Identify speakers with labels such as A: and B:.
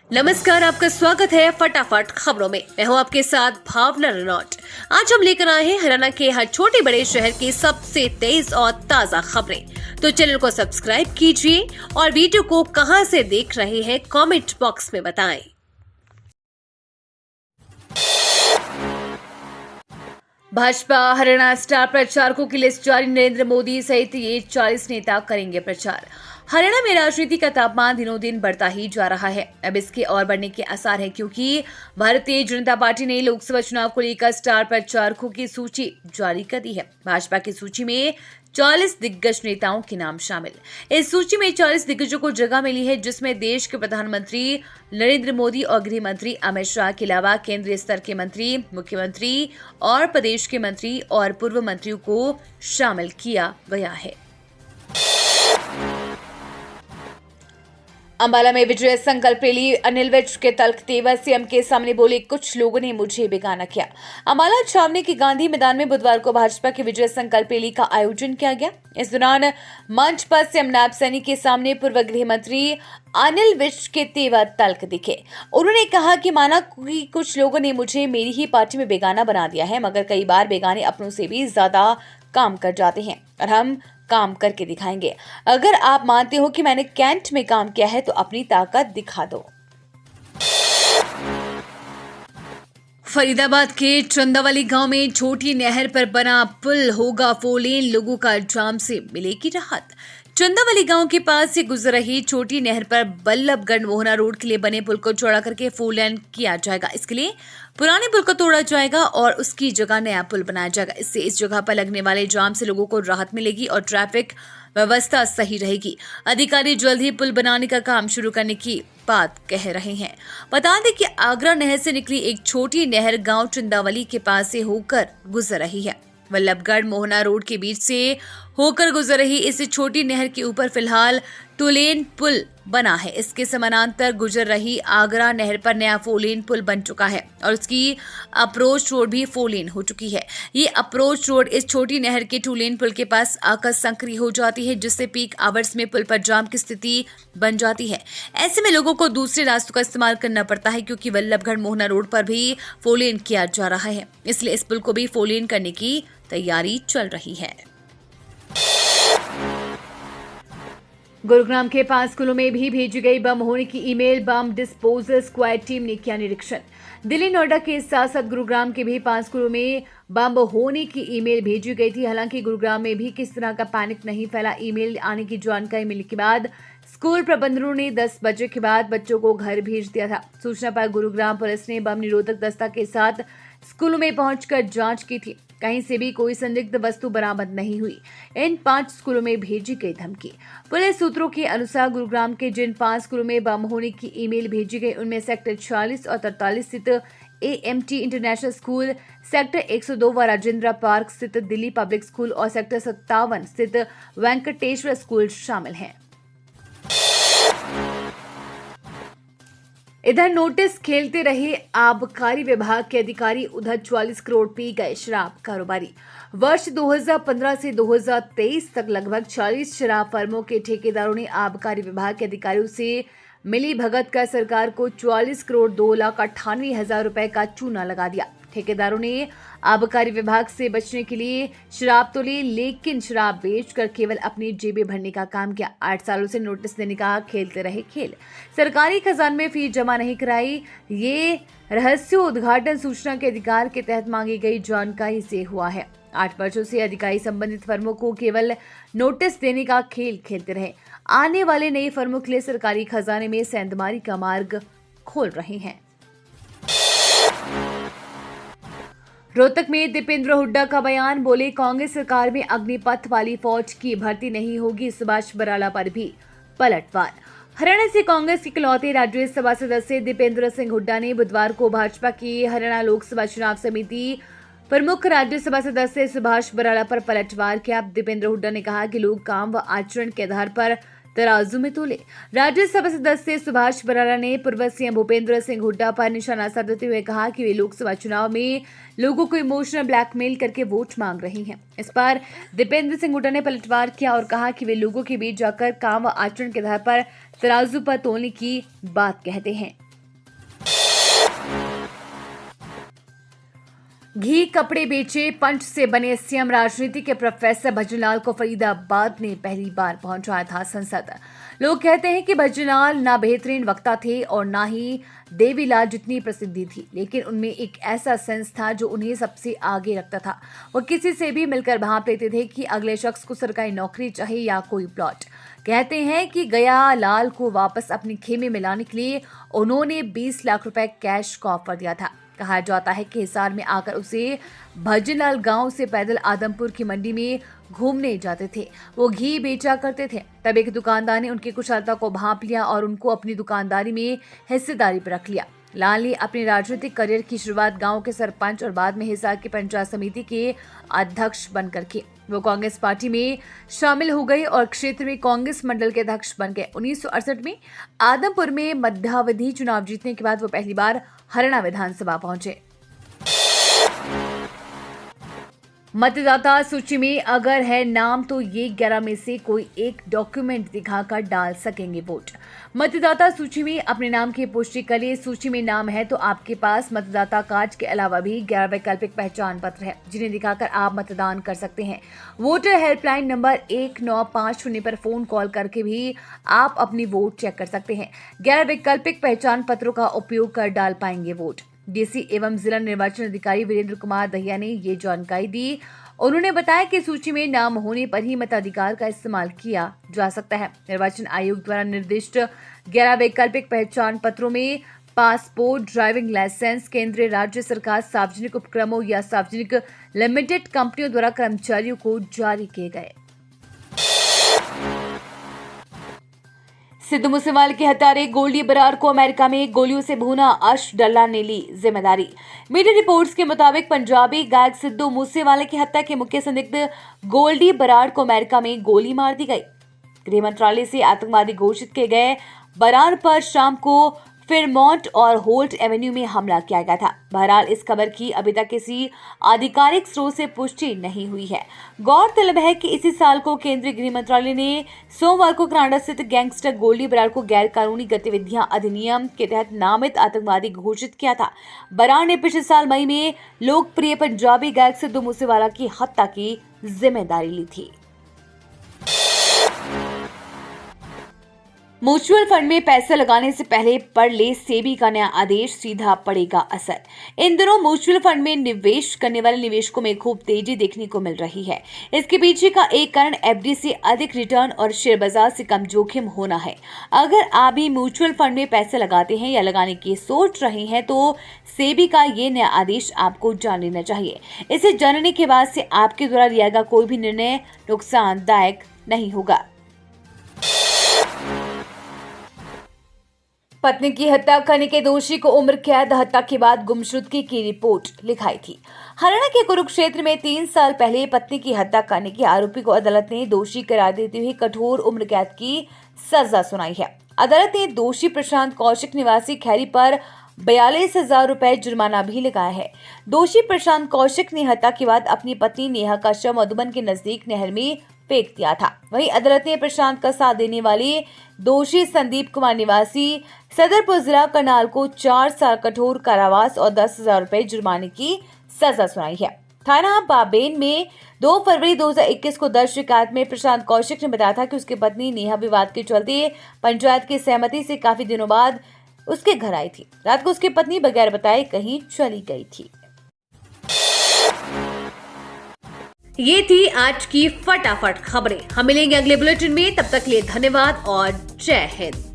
A: नमस्कार, आपका स्वागत है फटाफट खबरों में। मैं हूं आपके साथ भावना रनौट। आज हम लेकर आए हैं हरियाणा के हर छोटे बड़े शहर की सबसे तेज और ताजा खबरें। तो चैनल को सब्सक्राइब कीजिए और वीडियो को कहां से देख रहे हैं कमेंट बॉक्स में बताएं। भाजपा हरियाणा स्टार प्रचारकों की लिस्ट जारी। नरेंद्र मोदी सहित ये 40 नेता करेंगे प्रचार। हरियाणा में राजनीति का तापमान दिनों दिन बढ़ता ही जा रहा है। अब इसके और बढ़ने के आसार हैं, क्योंकि भारतीय जनता पार्टी ने लोकसभा चुनाव को लेकर स्टार प्रचारकों की सूची जारी कर दी है। भाजपा की सूची में 40 दिग्गज नेताओं के नाम शामिल। इस सूची में 40 दिग्गजों को जगह मिली है, जिसमें देश के प्रधानमंत्री नरेंद्र मोदी और गृह मंत्री अमित शाह के अलावा केंद्रीय स्तर के मंत्री, मुख्यमंत्री और प्रदेश के मंत्री और पूर्व मंत्रियों को शामिल किया गया है। अंबाला में विजय संकल्प रैली। अनिल विज के तल्ख तेवर सीएम के सामने बोले, कुछ लोगों ने मुझे बेगाना किया। अंबाला छावनी के गांधी मैदान में बुधवार को भाजपा की विजय संकल्प रैली का आयोजन किया गया। इस दौरान मंच पर सीएम नायब सैनी के सामने पूर्व गृह मंत्री अनिल विज के तेवर तल्ख दिखे। उन्होंने कहा कि माना कि कुछ लोगों ने मुझे मेरी ही पार्टी में बेगाना बना दिया है, मगर कई बार बेगाने अपनों से भी ज्यादा काम कर जाते हैं और हम काम करके दिखाएंगे। अगर आप मानते हो कि मैंने कैंट में काम किया है तो अपनी ताकत दिखा दो। फरीदाबाद के चंदावली गांव में छोटी नहर पर बना पुल होगा 4 लेन, लोगों का जाम से मिलेगी राहत। चंदावली गांव के पास से गुजर रही छोटी नहर पर बल्लभगढ़ मोहना रोड के लिए बने पुल को चौड़ा करके 4 लेन किया जाएगा। इसके लिए पुराने पुल को तोड़ा जाएगा और उसकी जगह नया पुल बनाया जाएगा। इससे इस जगह पर लगने वाले जाम से लोगों को राहत मिलेगी और ट्रैफिक व्यवस्था सही रहेगी। अधिकारी जल्द ही पुल बनाने का काम शुरू करने की बात कह रहे हैं। बता दें कि आगरा नहर से निकली एक छोटी नहर गांव चंदावली के पास से होकर गुजर रही है। बल्लभगढ़ मोहना रोड के बीच से होकर गुजर रही इस छोटी नहर के ऊपर फिलहाल 2 लेन पुल बना है। इसके समानांतर गुजर रही आगरा नहर पर नया 4 लेन पुल बन चुका है और उसकी अप्रोच रोड भी 4 लेन हो चुकी है। ये अप्रोच रोड इस छोटी नहर के 2 लेन पुल के पास आकर संकरी हो जाती है, जिससे पीक आवर्स में पुल पर जाम की स्थिति बन जाती है। ऐसे में लोगों को दूसरे रास्तों का इस्तेमाल करना पड़ता है, क्योंकि बल्लभगढ़ मोहना रोड पर भी 4 लेन किया जा रहा है। इसलिए इस पुल को भी 4 लेन करने की तैयारी चल रही है। गुरुग्राम के 5 स्कूलों में भी भेजी गई बम होने की email. Bomb disposal squad team ने किया निरीक्षण। दिल्ली नोएडा के साथ साथ गुरुग्राम के भी 5 स्कूलों में बम होने की ईमेल भेजी गई थी। हालांकि गुरुग्राम में भी किस तरह का पैनिक नहीं फैला। ईमेल आने की जानकारी मिलने के बाद स्कूल प्रबंधनों ने 10 बजे के बाद बच्चों को घर भेज दिया था। सूचना पर गुरुग्राम पुलिस ने बम निरोधक दस्ता के साथ स्कूलों में पहुंचकर जांच की थी। कहीं से भी कोई संदिग्ध वस्तु बरामद नहीं हुई। इन 5 स्कूलों में भेजी गई धमकी। पुलिस सूत्रों के अनुसार गुरुग्राम के जिन 5 स्कूलों में बम होने की ईमेल भेजी गई, उनमें सेक्टर 46 और 43 स्थित AMT इंटरनेशनल स्कूल, सेक्टर 102 व राजेंद्र पार्क स्थित दिल्ली पब्लिक स्कूल और सेक्टर 57 स्थित वेंकटेश्वर स्कूल शामिल हैं। इधर नोटिस खेलते रहे आबकारी विभाग के अधिकारी, उधर 44 करोड़ पी गए शराब कारोबारी। वर्ष 2015 से 2023 तक लगभग 40 शराब फर्मों के ठेकेदारों ने आबकारी विभाग के अधिकारियों से मिली भगत कर सरकार को 44 करोड़ 2,98,000 रुपए का चूना लगा दिया। ठेकेदारों ने आबकारी विभाग से बचने के लिए शराब तो ली, लेकिन शराब बेचकर केवल अपनी जेबें भरने का काम किया। 8 सालों से नोटिस देने का खेलते रहे खेल। सरकारी खजाने में फीस जमा नहीं कराई। ये रहस्य उद्घाटन सूचना के अधिकार के तहत मांगी गई जानकारी से हुआ है। 8 वर्षों से अधिकारी संबंधित फर्मों को केवल नोटिस देने का खेल खेलते रहे। आने वाले नई फर्मों के लिए सरकारी खजाने में सेंधमारी का मार्ग खोल रहे हैं। रोहतक में दीपेंद्र हुड्डा का बयान। बोले, कांग्रेस सरकार में अग्निपथ वाली फौज की भर्ती नहीं होगी। सुभाष बराला पर भी पलटवार। हरियाणा से कांग्रेस के इकलौते राज्यसभा सदस्य दीपेंद्र सिंह हुड्डा ने बुधवार को भाजपा की हरियाणा लोकसभा चुनाव समिति प्रमुख राज्यसभा सदस्य सुभाष बराला पर पलटवार किया। दीपेंद्र हुड्डा ने कहा कि लोग काम व आचरण के आधार पर तराजू में तोले। राज्यसभा सदस्य सुभाष बराला ने पूर्व सीएम भूपेंद्र सिंह हुड्डा पर निशाना साधते हुए कहा कि वे लोकसभा चुनाव में लोगों को इमोशनल ब्लैकमेल करके वोट मांग रही हैं। इस पर दीपेंद्र सिंह हुड्डा ने पलटवार किया और कहा कि वे लोगों के बीच जाकर काम व आचरण के आधार पर तराजू पर तोलने की बात कहते हैं। घी कपड़े बेचे पंच से बने सीएम। राजनीति के प्रोफेसर भजनलाल को फरीदाबाद ने पहली बार पहुंचाया था संसद। लोग कहते हैं कि भजनलाल ना बेहतरीन वक्ता थे और ना ही देवीलाल जितनी प्रसिद्धि थी, लेकिन उनमें एक ऐसा सेंस था जो उन्हें सबसे आगे रखता था। वो किसी से भी मिलकर भाप लेते थे कि अगले शख्स को सरकारी नौकरी चाहिए या कोई प्लॉट। कहते हैं कि गया लाल को वापस अपने खेमे में लाने के लिए उन्होंने 20 लाख रुपए कैश का ऑफर दिया था। कहा जाता है कि हिसार में आकर उसे भजनलाल गांव से पैदल आदमपुर की मंडी में घूमने जाते थे। वो घी बेचा करते थे। तब एक दुकानदार ने उनकी कुशलता को भांप लिया और उनको अपनी दुकानदारी में हिस्सेदारी पर रख लिया। लाल ने अपने राजनीतिक करियर की शुरुआत गांव के सरपंच और बाद में हिसार की पंचायत समिति के अध्यक्ष बनकर की। वो कांग्रेस पार्टी में शामिल हो गए और क्षेत्र में कांग्रेस मंडल के अध्यक्ष बन गए। 1968 में आदमपुर में मध्यावधि चुनाव जीतने के बाद वो पहली बार हरियाणा विधानसभा पहुंचे। मतदाता सूची में अगर है नाम तो ये 11 में से कोई एक डॉक्यूमेंट दिखाकर डाल सकेंगे वोट। मतदाता सूची में अपने नाम की पुष्टि के लिए सूची में नाम है तो आपके पास मतदाता कार्ड के अलावा भी 11 वैकल्पिक पहचान पत्र है, जिन्हें दिखाकर आप मतदान कर सकते हैं। वोटर हेल्पलाइन नंबर 1950 पर फोन कॉल करके भी आप अपनी वोट चेक कर सकते हैं। 11 वैकल्पिक पहचान पत्रों का उपयोग कर डाल पाएंगे वोट। डीसी एवं जिला निर्वाचन अधिकारी वीरेंद्र कुमार दहिया ने ये जानकारी दी। उन्होंने बताया कि सूची में नाम होने पर ही मताधिकार का इस्तेमाल किया जा सकता है। निर्वाचन आयोग द्वारा निर्दिष्ट 11 वैकल्पिक पहचान पत्रों में पासपोर्ट, ड्राइविंग लाइसेंस, केंद्रीय राज्य सरकार, सार्वजनिक उपक्रमों या सार्वजनिक लिमिटेड कंपनियों द्वारा कर्मचारियों को जारी किए गए। सिद्धू मूसेवाले के हत्यारे गोल्डी बरार को अमेरिका में गोलियों से भूना, अर्श डल्ला ने ली जिम्मेदारी। मीडिया रिपोर्ट्स के मुताबिक पंजाबी गायक सिद्धू मूसेवाले की हत्या के मुख्य संदिग्ध गोल्डी बरार को अमेरिका में गोली मार दी गई। गृह मंत्रालय से आतंकवादी घोषित किए गए बरार पर शाम को फेरमोंट और होल्ट एवेन्यू में हमला किया गया था। बहरहाल इस खबर की अभी तक किसी आधिकारिक स्रोत से पुष्टि नहीं हुई है। गौरतलब है कि इसी साल को केंद्रीय गृह मंत्रालय ने सोमवार को कनाडा स्थित गैंगस्टर गोल्डी बरार को गैर कानूनी गतिविधियां अधिनियम के तहत नामित आतंकवादी घोषित किया था। बरार ने पिछले साल मई में लोकप्रिय पंजाबी गायक सिद्धू मूसेवाला की हत्या की जिम्मेदारी ली थी। म्यूचुअल फंड में पैसे लगाने से पहले पढ़ ले सेबी का नया आदेश, सीधा पड़ेगा असर। इन दिनों म्यूचुअल फंड में निवेश करने वाले निवेशकों में खूब तेजी देखने को मिल रही है। इसके पीछे का एक कारण एफडी से अधिक रिटर्न और शेयर बाजार से कम जोखिम होना है। अगर आप भी म्यूचुअल फंड में पैसे लगाते हैं या लगाने की सोच रहे हैं तो सेबी का ये नया आदेश आपको जान लेना चाहिए। इसे जानने के बाद से आपके द्वारा लिया गया कोई भी निर्णय नुकसानदायक नहीं होगा। पत्नी की हत्या करने के दोषी को उम्र कैद, हत्या के बाद गुमशुदगी की रिपोर्ट लिखाई थी। हरियाणा के कुरुक्षेत्र में 3 साल पहले पत्नी की हत्या करने के आरोपी को अदालत ने दोषी करार देते हुए कठोर उम्र कैद की सजा सुनाई है। अदालत ने दोषी प्रशांत कौशिक निवासी खैरी पर 42,000 रुपए जुर्माना भी लगाया है। दोषी प्रशांत कौशिक ने हत्या के बाद अपनी पत्नी नेहा का शव मधुबन के नजदीक नहर में फेंक दिया था। वहीं अदालत ने प्रशांत का साथ देने वाले दोषी संदीप कुमार निवासी सदरपुर जिला करनाल को 4 साल कठोर कारावास और 10,000 रुपए जुर्माने की सजा सुनाई है। थाना बाबेन में 2 फरवरी 2021 को दर्ज शिकायत में प्रशांत कौशिक ने बताया था कि उसकी पत्नी नेहा विवाद के चलते पंचायत की सहमति से काफी दिनों बाद उसके घर आई थी। रात को उसकी पत्नी बगैर बताए कहीं चली गई थी। ये थी आज की फटाफट खबरें। हम मिलेंगे अगले बुलेटिन में, तब तक के लिए धन्यवाद और जय हिंद।